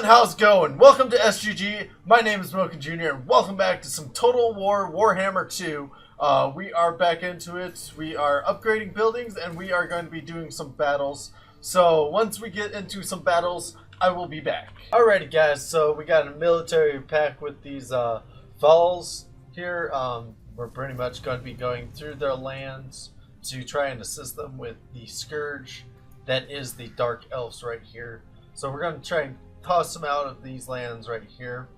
everyone, how's it going? Welcome to SGG. My name is Moken Jr. and welcome back to some Total War Warhammer 2. We are back into it. We are upgrading buildings and we are going to be doing some battles. So once we get into some battles, I will be back. Alrighty guys, so we got a military pack with these Thalls here. We're pretty much going to be going through their lands to try and assist them with the scourge that is the Dark Elves right here. So we're going to try and toss them out of these lands right here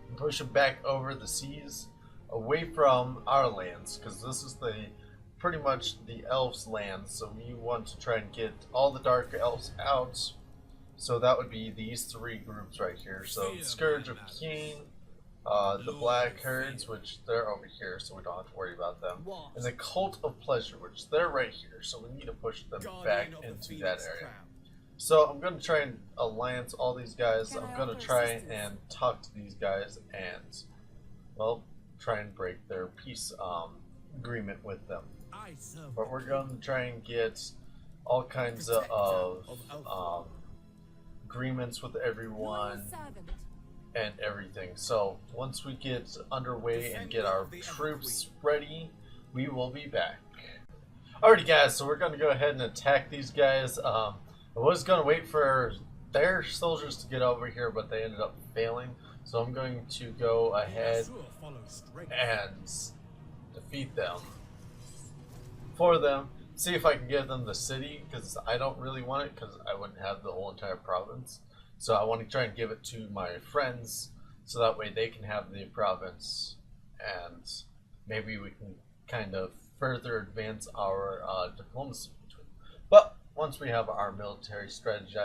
and push them back over the seas away from our lands, because this is the pretty much the elves lands, so we want to try and get all the dark elves out. So that would be these three groups right here. So Scourge of Cain, the Black Herds, which they're over here, so we don't have to worry about them, and the Cult of Pleasure, which they're right here, so we need to push them back into that area. So I'm going to try and alliance all these guys. I'm going to try and talk to these guys and, well, try and break their peace agreement with them. But we're going to try and get all kinds of agreements with everyone and everything. So once we get underway and get our troops ready, we will be back. Alrighty guys, so we're going to go ahead and attack these guys. I was going to wait for their soldiers to get over here, but they ended up failing. So I'm going to go ahead and defeat them. For them, see if I can give them the city, because I don't really want it, because I wouldn't have the whole entire province. So I want to try and give it to my friends, so that way they can have the province, and maybe we can kind of further advance our diplomacy between them. But once we have our military strategy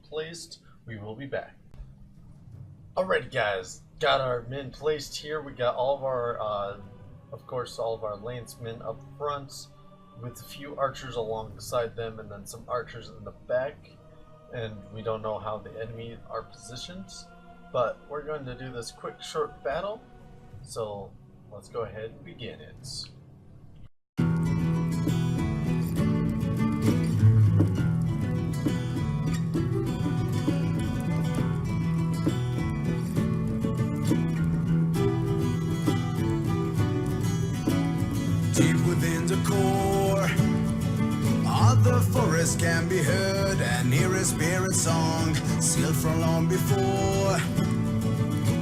placed, we will be back. Alright guys, got our men placed here. We got all of our, of course, all of our lancemen up front, with a few archers alongside them, and then some archers in the back. And we don't know how the enemy are positioned, but we're going to do this quick, short battle. So let's go ahead and begin it. Deep within the core of the forest can be heard and hear a spirit song sealed from long before.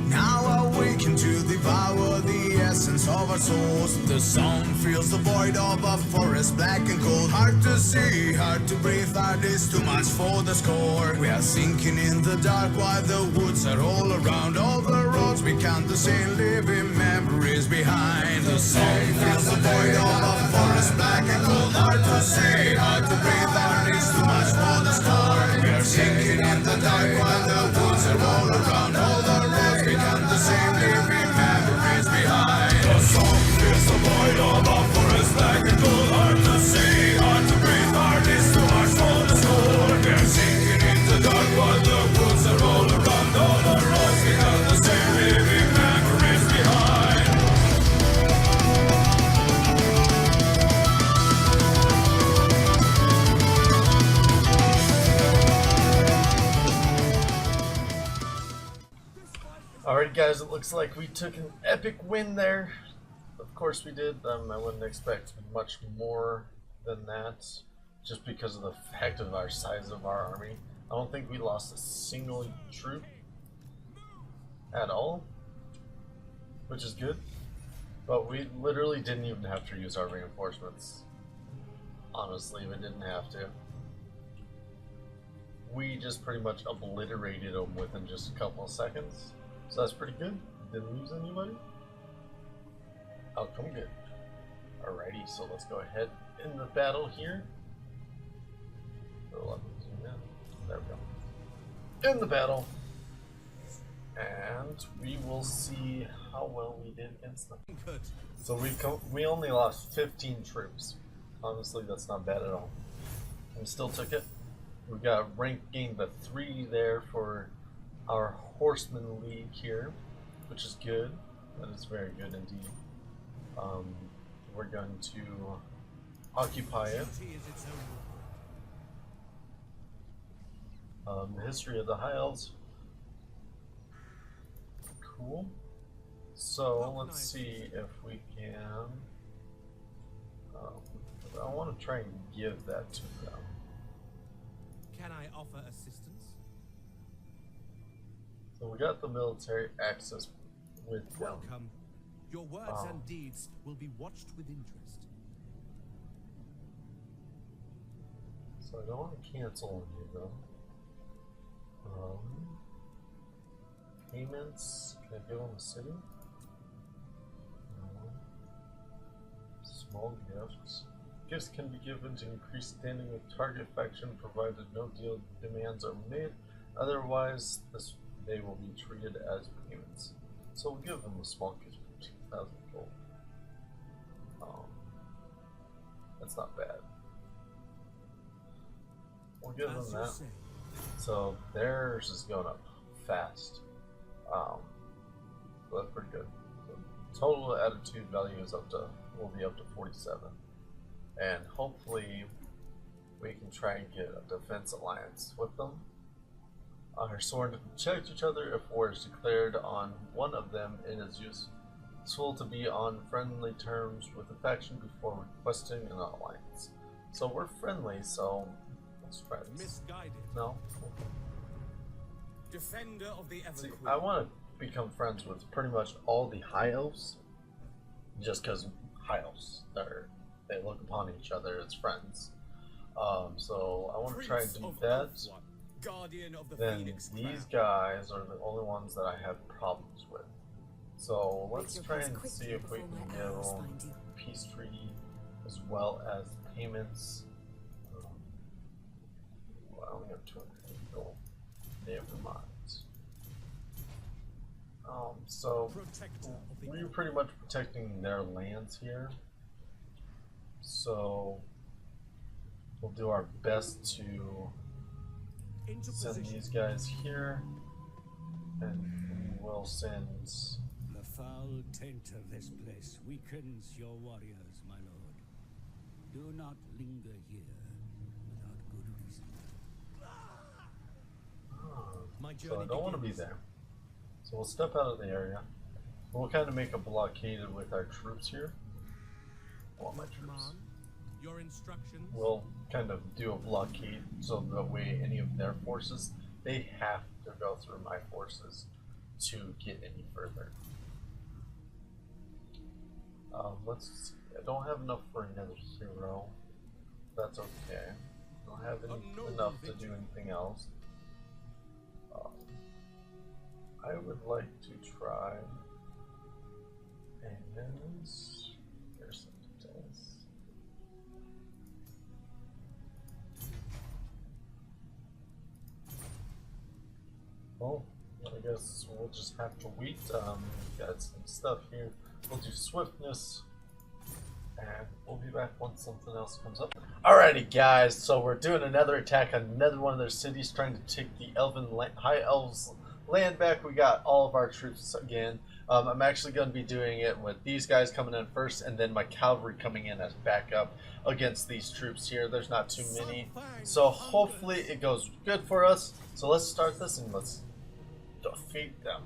Now awaken to devour the essence of our souls. The song fills the void of a forest black and cold. Hard to see, hard to breathe, hard is too much for the score. We are sinking in the dark while the woods are all around. All the roads become the same, living memories behind. The song fills the void of a forest black and cold. Hard to see, hard to breathe, hard is too much for the score. We are sinking in the dark while the woods are all around. All the roads become the same, leaving memories behind. The song fills the void of a forest black and cold. Hard to see, hard to breathe, hard is too much for the score. We are sinking in the dark while the woods are all around. All the roads become the same, leaving memories behind. Alright guys, it looks like we took an epic win there. Of course we did. I wouldn't expect much more than that, just because of the fact of our size of our army. I don't think we lost a single troop at all, which is good. But we literally didn't even have to use our reinforcements. Honestly, we didn't have to. We just pretty much obliterated them within just a couple of seconds. So that's pretty good. Didn't lose anybody. Outcome good. Alrighty, so let's go ahead in the battle here. There we go. In the battle. And we will see how well we did against them. So we only lost 15 troops. Honestly, that's not bad at all. We still took it. We got rank gained by 3 there for our Horseman League here, which is good. That is very good indeed. We're going to occupy it. The history of the High Elves. Cool. So let's see if we can. I want to try and give that to them. Can I offer assistance? So we got the military access with them. Welcome. Your words and deeds will be watched with interest. So I don't want to cancel any of them. Payments. Can I give them a city? Small gifts. Gifts can be given to increase standing with target faction provided no deal demands are made. Otherwise, they will be treated as payments. So we'll give them a small gift of 2,000 gold. That's not bad. We'll give them that. So theirs is going up fast. So that's pretty good. So total attitude value is will be up to 47. And hopefully we can try and get a defense alliance with them. Are sworn to protect each other. If war is declared on one of them, it is useful to be on friendly terms with the faction before requesting an alliance. So we're friendly, so let's try this. Misguided. No? Defender of the See, I want to become friends with pretty much all the High Elves, just because High Elves, they look upon each other as friends. So I want to try and do that. Guardian of the Then Phoenix these Crown. guys are the only ones that I have problems with. So let's try and see if we can get a peace treaty as well as payments. I only have 250 gold. Never mind. So we're pretty much protecting their lands here. So we'll do our best to send these guys here, and we will send. The foul taint of this place weakens your warriors, my lord. Do not linger here without good reason. So I don't want to be there. So we'll step out of the area. We'll kind of make a blockade with our troops here. I want my troops. Your instructions. We'll kind of do a blockade so that way any of their forces, they have to go through my forces to get any further. Let's see. I don't have enough for another hero. That's okay. I don't have enough to do anything else. I would like to try and here's some details. Well, I guess we'll just have to wait. Got some stuff here. We'll do swiftness, and we'll be back once something else comes up. Alrighty, guys. So we're doing another attack on another one of their cities, trying to take the High Elves land back. We got all of our troops again. I'm actually going to be doing it with these guys coming in first, and then my cavalry coming in as backup against these troops here. There's not too many, so hopefully it goes good for us. So let's start this and let's defeat them.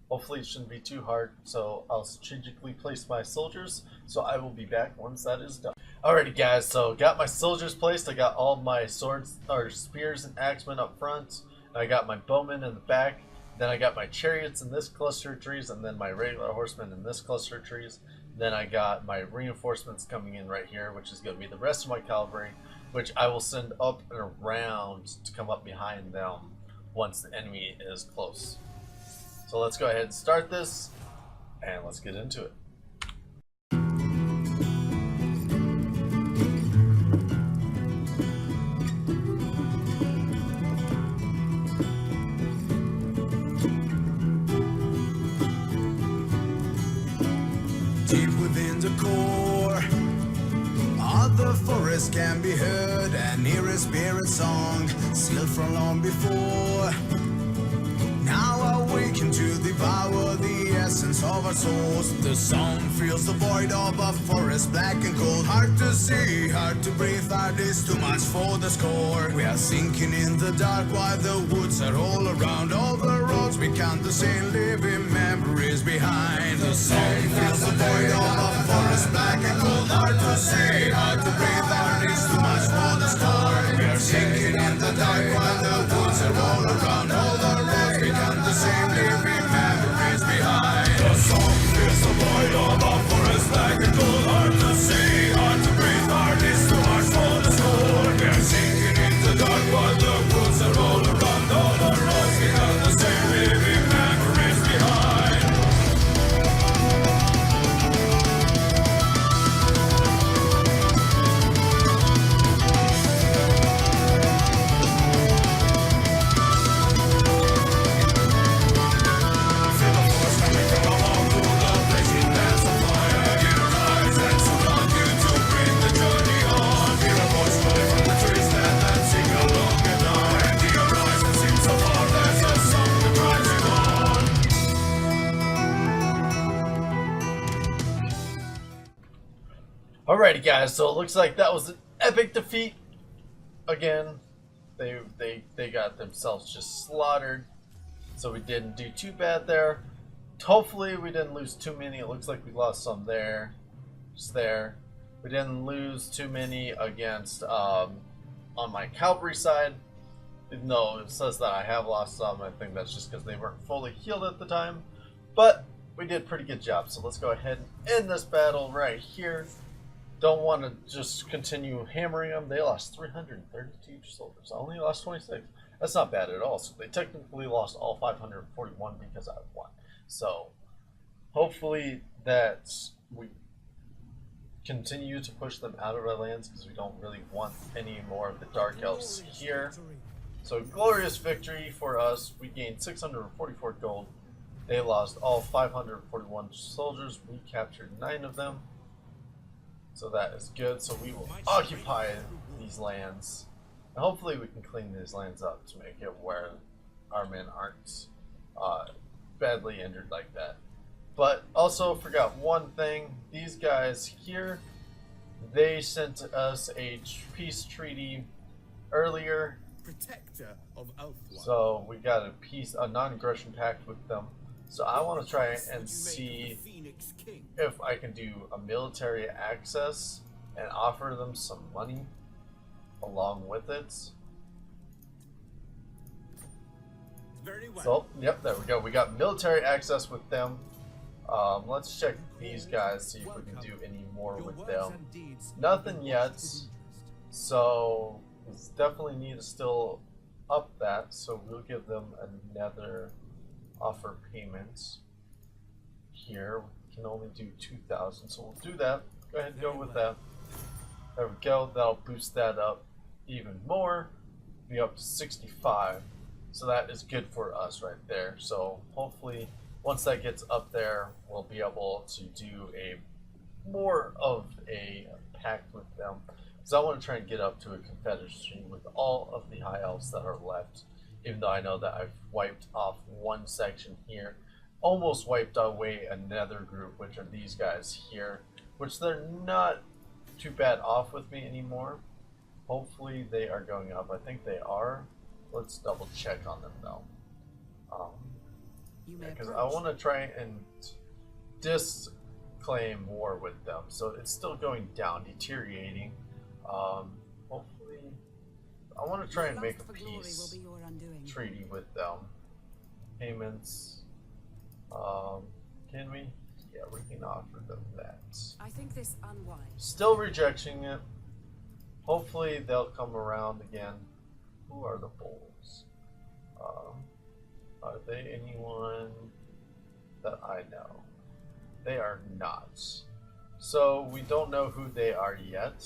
Hopefully it shouldn't be too hard, so I'll strategically place my soldiers, so I will be back once that is done. Alrighty, guys, so got my soldiers placed. I got all my swords, or spears and axemen up front. I got my bowmen in the back. Then I got my chariots in this cluster of trees, and then my regular horsemen in this cluster of trees. Then I got my reinforcements coming in right here, which is going to be the rest of my cavalry, which I will send up and around to come up behind them once the enemy is close. So let's go ahead and start this, and let's get into it. Deep within the core of the forest can be heard and hear a spirit song sealed from long before. Now awaken to devour the essence of our souls. The song fills the void of a forest, black and cold. Hard to see, hard to breathe, hard is too much for the score. We are sinking in the dark while the woods are all around. All the roads we count the same, living memories behind. The song fills the void of a forest, black and cold. Hard to see, hard to breathe, hard is too much for the score. We are sinking in the dark while the woods are all around. All the roads we count the same, living memories behind. The song fills the void of a forest, black and cold. Hard to see, hard to breathe, hard is too much for the score. We are sinking in the dark while the woods are all around. All the roads we count the same, living memories behind. Alrighty, guys. So it looks like that was an epic defeat. Again, they got themselves just slaughtered. So we didn't do too bad there. Hopefully we didn't lose too many. It looks like we lost some there, just there. We didn't lose too many against on my cavalry side. Even though it says that I have lost some, I think that's just because they weren't fully healed at the time. But we did a pretty good job. So let's go ahead and end this battle right here. Don't want to just continue hammering them. They lost 332 soldiers. I only lost 26. That's not bad at all. So they technically lost all 541 because I won. So hopefully that we continue to push them out of our lands because we don't really want any more of the Dark Elves here. So glorious victory for us. We gained 644 gold. They lost all 541 soldiers. We captured 9 of them. So that is good. So we will occupy these lands. And hopefully we can clean these lands up to make it where our men aren't badly injured like that. But also forgot one thing. These guys here, they sent us a peace treaty earlier. Protector of Elfwine. So we got a non-aggression pact with them. So I want to try and see if I can do a military access and offer them some money along with it. Very well. So, yep, there we go. We got military access with them. Let's check these guys, see if we can do any more with them. Nothing yet. So, we definitely need to still up that. So we'll give them another offer payments here. We can only do 2,000, so we'll do that. Go ahead and go with that. There we go. That'll boost that up even more. Be up to 65. So that is good for us right there. So hopefully once that gets up there, we'll be able to do a more of a pact with them. Because I want to try and get up to a confederacy with all of the high elves that are left. Even though I know that I've wiped off one section here, almost wiped away another group, which are these guys here, which they're not too bad off with me anymore. Hopefully they are going up. I think they are. Let's double check on them though. Because I want to try and disclaim war with them. So it's still going down, deteriorating. Hopefully, I want to try and make a peace treaty with them. Payments. Can we? Yeah, we can offer them that. I think this unwise. Still rejecting it. Hopefully they'll come around again. Who are the bulls? Are they anyone that I know? They are not. So we don't know who they are yet.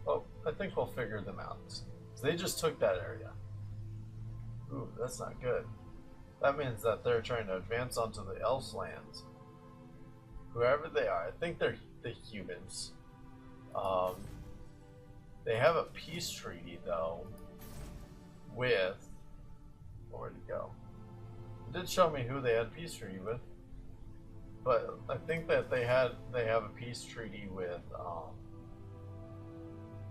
Oh, I think we'll figure them out. So they just took that area. Ooh, that's not good. That means that they're trying to advance onto the elves' lands. Whoever they are, I think they're the humans. They have a peace treaty though with, where'd it go? It did show me who they had peace treaty with. but I think that they have a peace treaty with.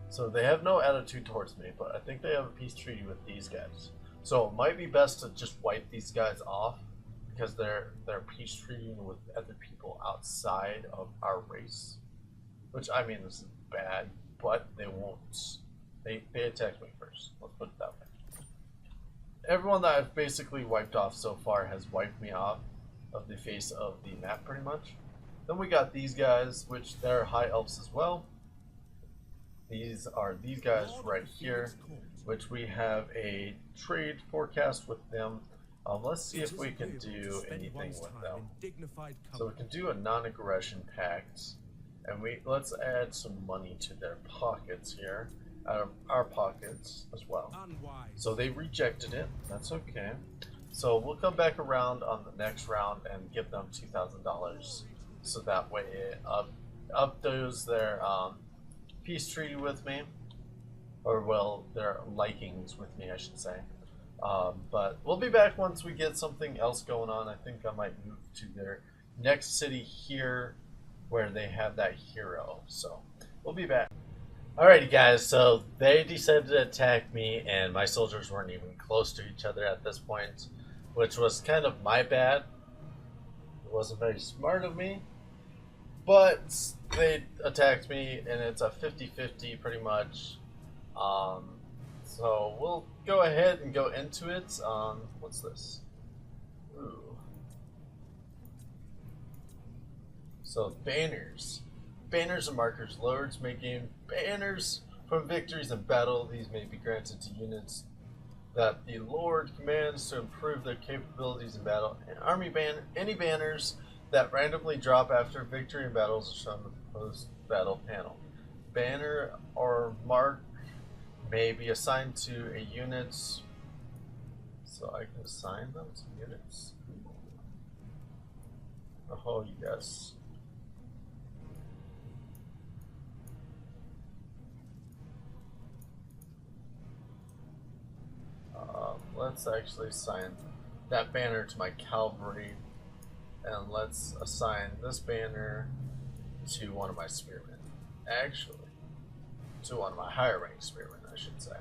So they have no attitude towards me, but I think they have a peace treaty with these guys. So it might be best to just wipe these guys off because they're peace treating with other people outside of our race. Which, I mean, this is bad, but they won't. They attacked me first. Let's put it that way. Everyone that I've basically wiped off so far has wiped me off of the face of the map pretty much. Then we got these guys, which they're high elves as well. These are these guys right here, which we have a trade forecast with them. Let's see if we can do anything with them. So we can do a non-aggression pact, and let's add some money to their pockets here, out of our pockets as well. So they rejected it. That's okay. So we'll come back around on the next round and give them $2,000, so that way it updoes their peace treaty with me, or well, their likings with me, I should say. But we'll be back once we get something else going on. I think I might move to their next city here, where they have that hero. So we'll be back. Alrighty guys, so they decided to attack me, and my soldiers weren't even close to each other at this point, which was kind of my bad. It wasn't very smart of me, but they attacked me, and it's a 50-50 pretty much. So we'll go ahead and go into it. What's this? Ooh. So banners. Banners and markers. Lords may gain banners from victories in battle. These may be granted to units that the Lord commands to improve their capabilities in battle. And army any banners that randomly drop after victory in battles are shown in the post-battle panel. Banner or mark may be assigned to a unit, so I can assign them to units. Oh yes. Let's actually assign that banner to my cavalry, and let's assign this banner to one of my spearmen. Actually, to one of my higher ranked spearmen, I should say.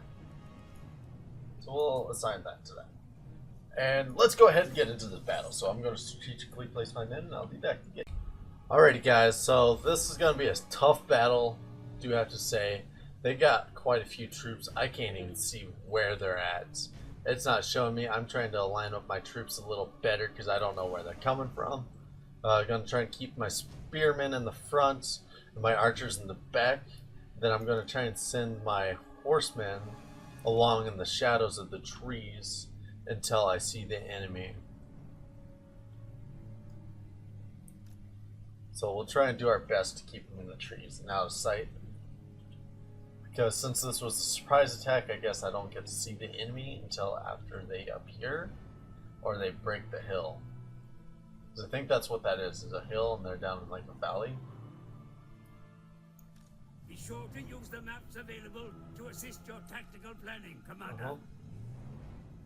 So we'll assign that to them. And let's go ahead and get into this battle. So I'm going to strategically place my men, and I'll be back again. Alrighty guys, so this is going to be a tough battle, do have to say. They got quite a few troops. I can't even see where they're at. It's not showing me. I'm trying to line up my troops a little better because I don't know where they're coming from. I'm going to try and keep my spearmen in the front and my archers in the back. Then I'm going to try and send my horsemen along in the shadows of the trees until I see the enemy. So we'll try and do our best to keep them in the trees and out of sight. Because since this was a surprise attack, I guess I don't get to see the enemy until after they appear or they break the hill. Because I think that's what that is a hill, and they're down in like a valley. Be sure to use the maps available to assist your tactical planning, Commander.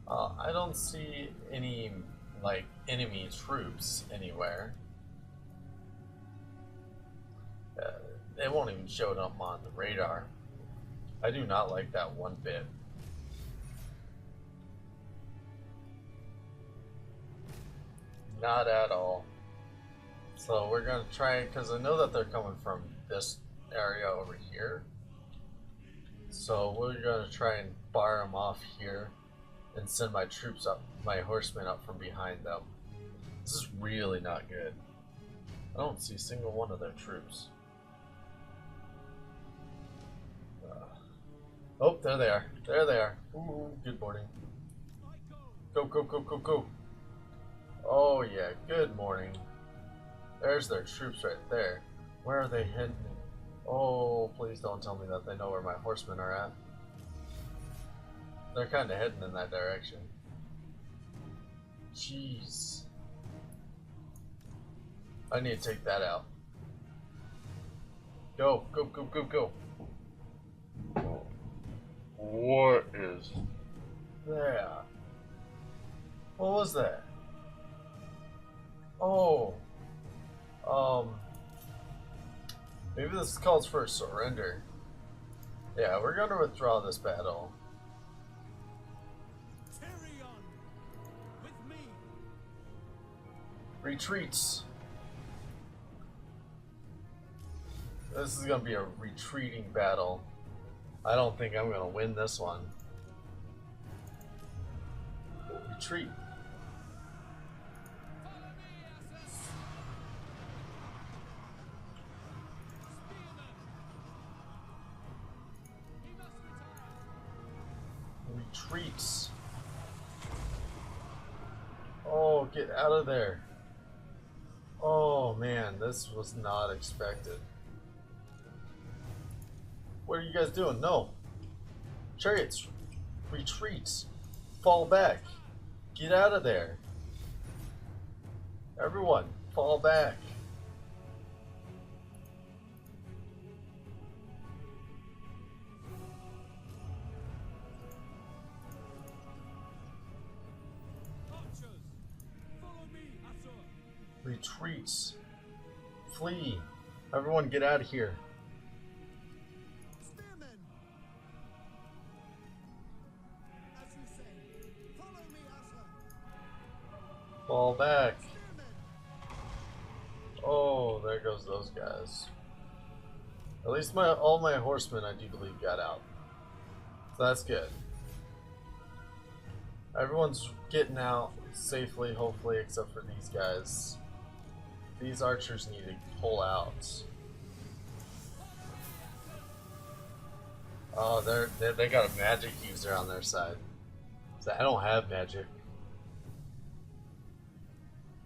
I don't see any like enemy troops anywhere. They won't even show it up on the radar. I do not like that one bit. Not at all. So we're going to try, because I know that they're coming from this area over here. So we're going to try and bar them off here and send my troops up, my horsemen up from behind them. This is really not good. I don't see a single one of their troops. Oh, there they are. There they are. Ooh, good morning. Go, go, go, go, go. Oh, yeah, good morning. There's their troops right there. Where are they heading? Oh, please don't tell me that they know where my horsemen are at. They're kind of heading in that direction. Jeez. I need to take that out. Go, go, go, go, go. What is that? What was that? Oh. Maybe this calls for a surrender. Yeah, we're gonna withdraw this battle. Carry on with me. Retreats. This is gonna be a retreating battle. I don't think I'm gonna win this one. Retreat. Retreats. Oh, get out of there. Oh man, this was not expected. What are you guys doing? No. Chariots. Retreats. Fall back. Get out of there. Everyone, fall back. Archers, follow me, Asur. Retreats. Flee. Everyone get out of here. Spearmen! As you say, follow me, Asur. Fall back. Spearmen! Oh, there goes those guys. At least all my horsemen, I do believe, got out. So that's good. Everyone's getting out safely, hopefully, except for these guys. These archers need to pull out. Oh, they got a magic user on their side. So I don't have magic.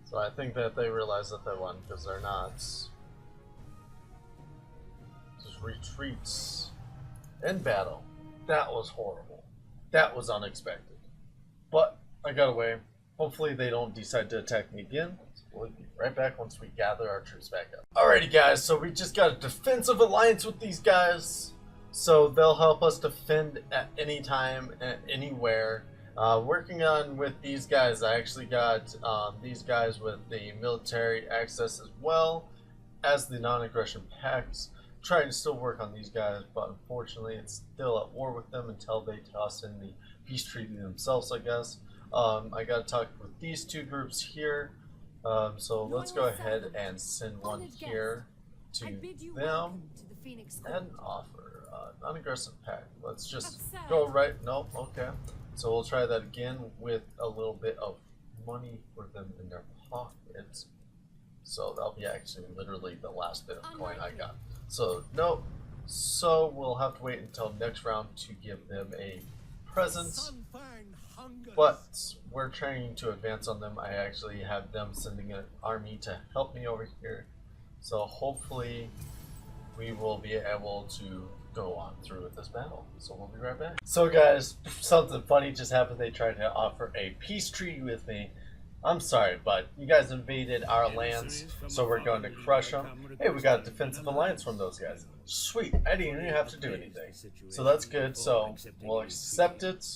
So I think that they realize that they won because they're not. Just retreats. In battle. That was horrible. That was unexpected. But I got away. Hopefully they don't decide to attack me again. So we'll be right back once we gather our troops back up. Alrighty guys, so we just got a defensive alliance with these guys. So they'll help us defend at any time, and anywhere. Working on with these guys, I actually got these guys with the military access as well as the non-aggression pacts. Trying to still work on these guys, but unfortunately it's still at war with them until they toss in the peace treaty themselves, I guess. I got to talk with these two groups here. So let's go ahead and send one here to them and offer non-aggressive pact. Let's just go right. Nope. Okay. So we'll try that again with a little bit of money for them in their pockets. So that'll be actually literally the last bit of coin I got. So nope. So we'll have to wait until next round to give them a present. But we're trying to advance on them. I actually have them sending an army to help me over here. So hopefully we will be able to go on through with this battle. So we'll be right back. So guys, something funny just happened. They tried to offer a peace treaty with me. I'm sorry, but you guys invaded our lands, so we're going to crush them. Hey, we got a defensive alliance from those guys. Sweet, I didn't even have to do anything. So that's good, so we'll accept it.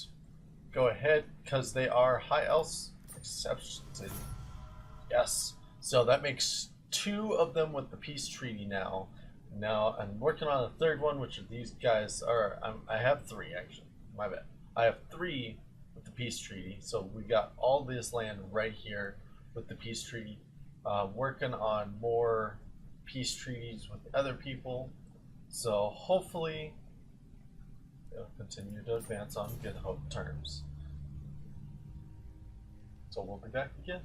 Go ahead, because they are high elves. Accepted. Yes. So that makes 2 of them with the peace treaty now. Now I'm working on a 3rd one, which are these guys. I have 3 actually. My bad. I have 3 with the peace treaty. So we got all this land right here with the peace treaty. Working on more peace treaties with other people. So hopefully they'll continue to advance on good hope terms. So we'll be back again.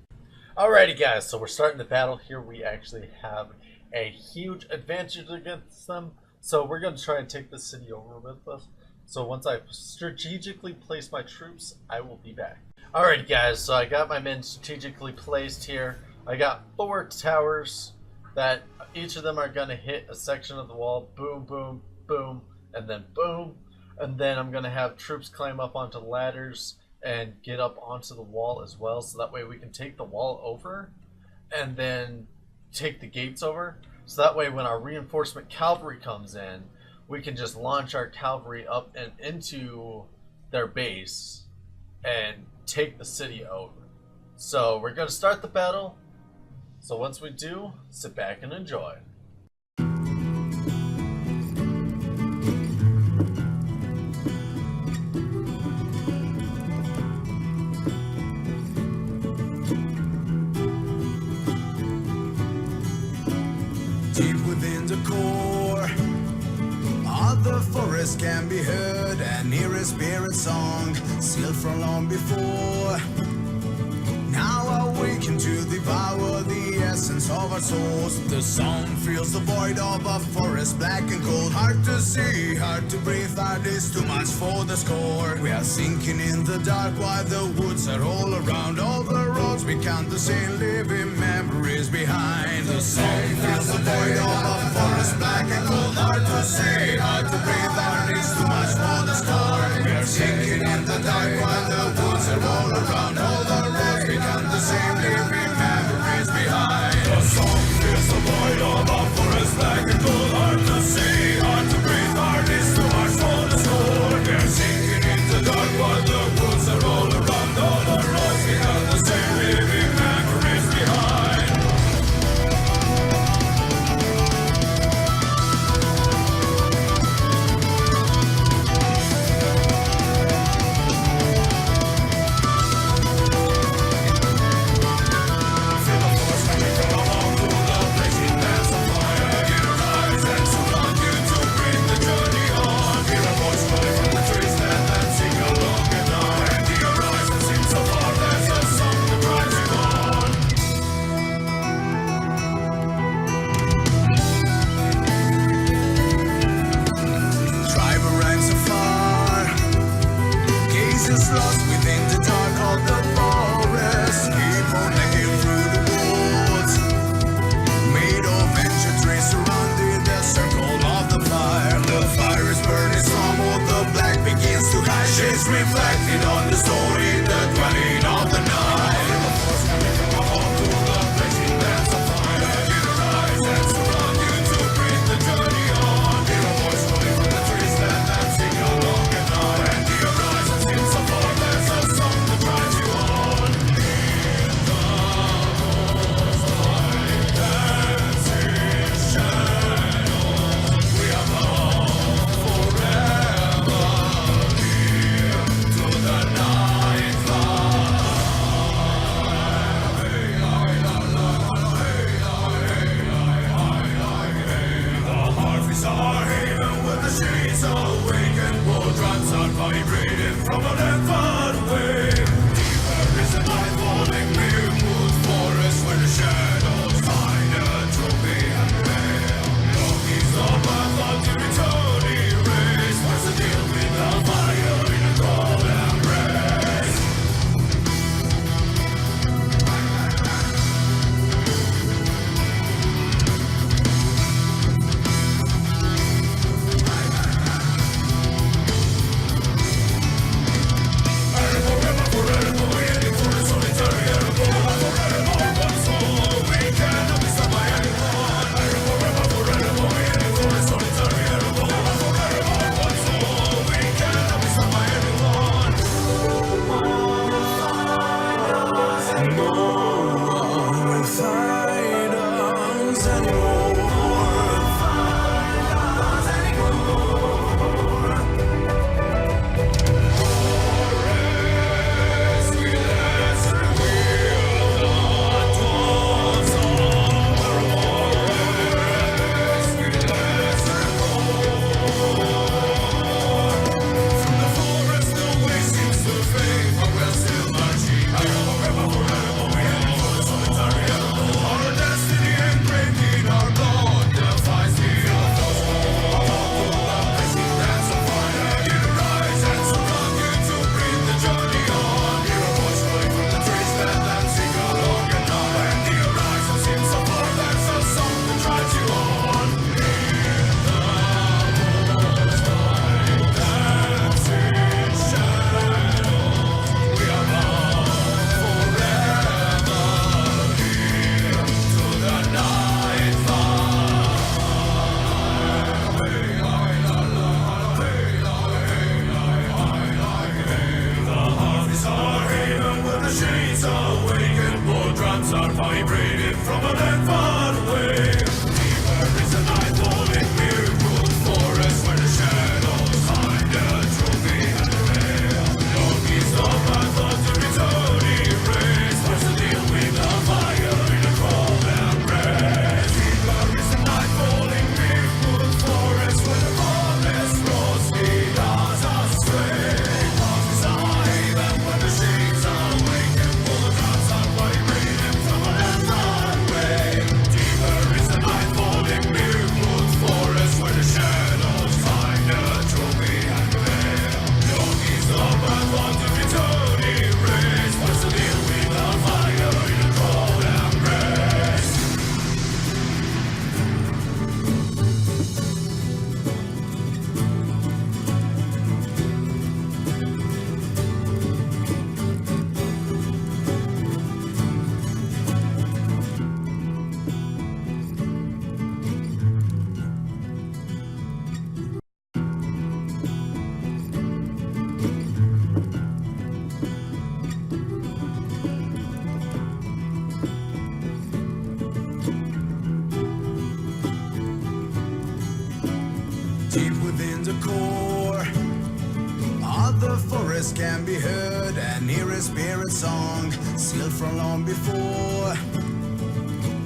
Alrighty guys, so we're starting the battle here. We actually have a huge advantage against them. So we're going to try and take this city over with us. So once I strategically place my troops, I will be back. Alrighty guys, so I got my men strategically placed here. I got 4 towers that each of them are going to hit a section of the wall. Boom, boom, boom, and then boom. And then I'm going to have troops climb up onto ladders and get up onto the wall as well. So that way we can take the wall over and then take the gates over. So that way when our reinforcement cavalry comes in, we can just launch our cavalry up and into their base and take the city over. So we're going to start the battle. So once we do, sit back and enjoy. Deep within the core of the forest can be heard and hear a spirit song sealed from long before. Now awaken to devour the essence of our souls. The song fills the void of a forest black and cold. Hard to see, hard to breathe, hard is too much for the score. We are sinking in the dark while the woods are all around. All the roads we can't see, living memories behind. The song fills the void of a forest black and cold. Hard to see, hard to breathe, hard is too much for the score. We are sinking in the dark while the woods are all around. All the roads we can't see, living memories behind. The song fills the void of a forest black and cold. Hard to see, hard to breathe, hard is too much for the score. We are sinking in the dark while the woods are all around. All the roads we can't see, living memories behind. Deep within the core, other forests can be heard and hear a spirit song, sealed from long before.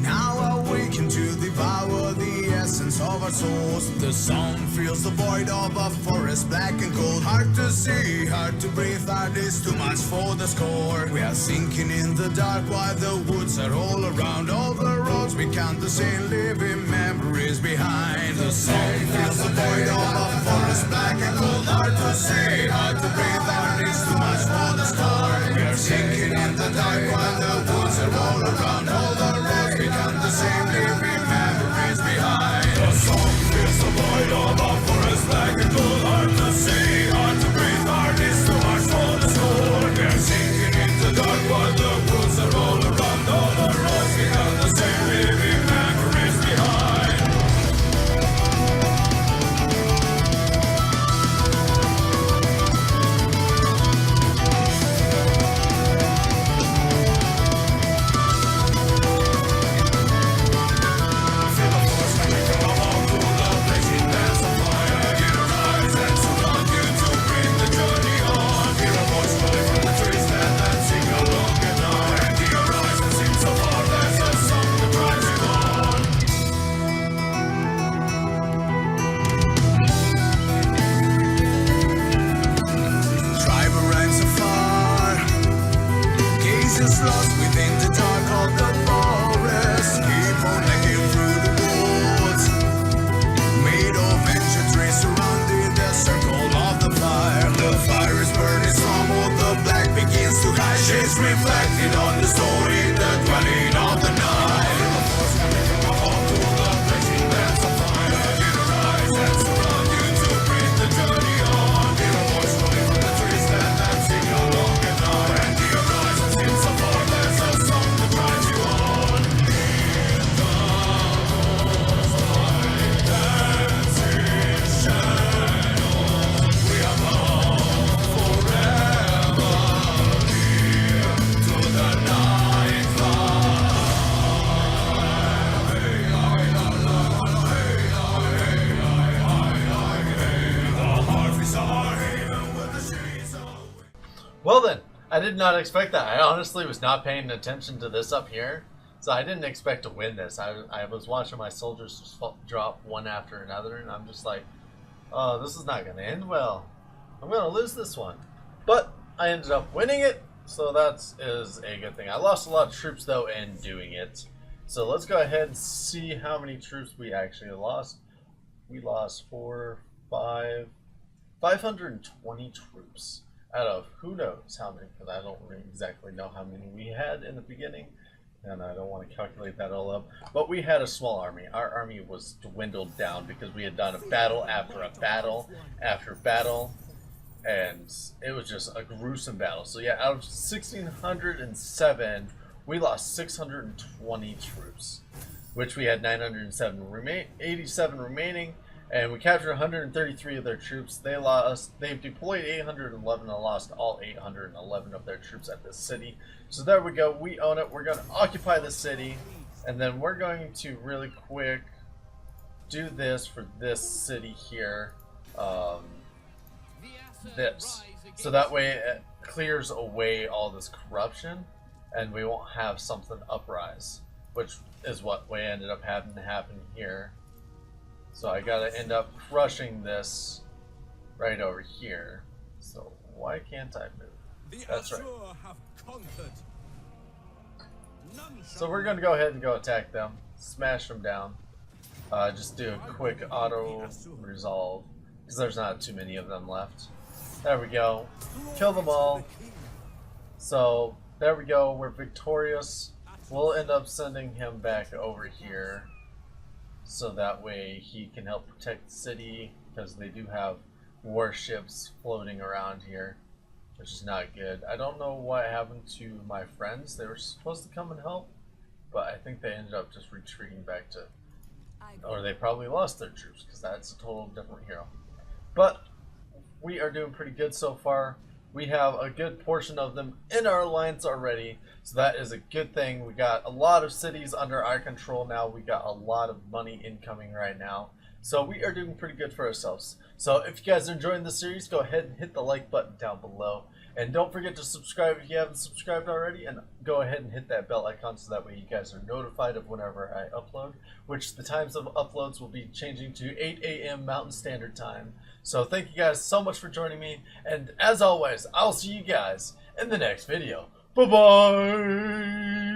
Now awaken to devour the essence of our souls. The song fills the void of a forest, black and cold. Hard to see, hard to breathe, hard is too much for the score. We are sinking in the dark while the woods are all around. All the roads we count the same, living memories behind. The song fills the void of a forest, black and cold. Hard to see, hard to breathe, hard is too much for the score. We are sinking in the dark while the woods are all around. All the roads we count the same, living memories behind. The song fills the void of a forest, black and cold. Hard to see, hard to breathe, hard is too much for the score. We are sinking in the dark while the woods are all around. All the roads we count the same, living memories behind. Lost within the dark of the forest, keep on necking through the woods. Made of ancient trees surrounding the circle of the fire. The fire is burning strong, all the black begins to hide. Shades reflected on the story, the dwelling of the night. The force coming from above to the blazing bands of fire. Get a rise and surround you to bring the journey on. Hear a voice calling from the trees that sing along at night. And the horizon seems so far, there's a song that drives you on. In the ghost light, dancing shadows, we are bound forever near to the night light. The harvests are haven with the shades of. Well then, I did not expect that. I honestly was not paying attention to this up here, so I didn't expect to win this. I was watching my soldiers just drop one after another, and I'm just like, oh, this is not going to end well. I'm going to lose this one. But I ended up winning it, so that is a good thing. I lost a lot of troops, though, in doing it. So let's go ahead and see how many troops we actually lost. We lost 520 troops out of who knows how many, because I don't really exactly know how many we had in the beginning, and I don't want to calculate that all up. But we had a small army. Our army was dwindled down because we had done a battle after a battle after battle, and it was just a gruesome battle. So yeah, out of 1,607, we lost 620 troops, which we had 87 remaining. And we captured 133 of their troops. They've deployed 811 and lost all 811 of their troops at this city. So there we go. We own it. We're going to occupy the city. And then we're going to really quick do this for this city here. This. So that way it clears away all this corruption. And we won't have something uprise. Which is what we ended up having to happen here. So I gotta end up crushing this right over here. So why can't I move? That's right. So we're gonna go ahead and go attack them, smash them down. Just do a quick auto resolve because there's not too many of them left. There we go. Kill them all. So there we go. We're victorious. We'll end up sending him back over here, so that way he can help protect the city, because they do have warships floating around here, which is not good. I don't know what happened to my friends. They were supposed to come and help, but I think they ended up just retreating back to, or they probably lost their troops, because that's a total different hero. But we are doing pretty good so far. We have a good portion of them in our alliance already, so that is a good thing. We got a lot of cities under our control now. We got a lot of money incoming right now. So we are doing pretty good for ourselves. So if you guys are enjoying the series, go ahead and hit the like button down below. And don't forget to subscribe if you haven't subscribed already, and go ahead and hit that bell icon so that way you guys are notified of whenever I upload, which the times of uploads will be changing to 8 a.m. Mountain Standard Time. So thank you guys so much for joining me, and as always, I'll see you guys in the next video. Bye-bye!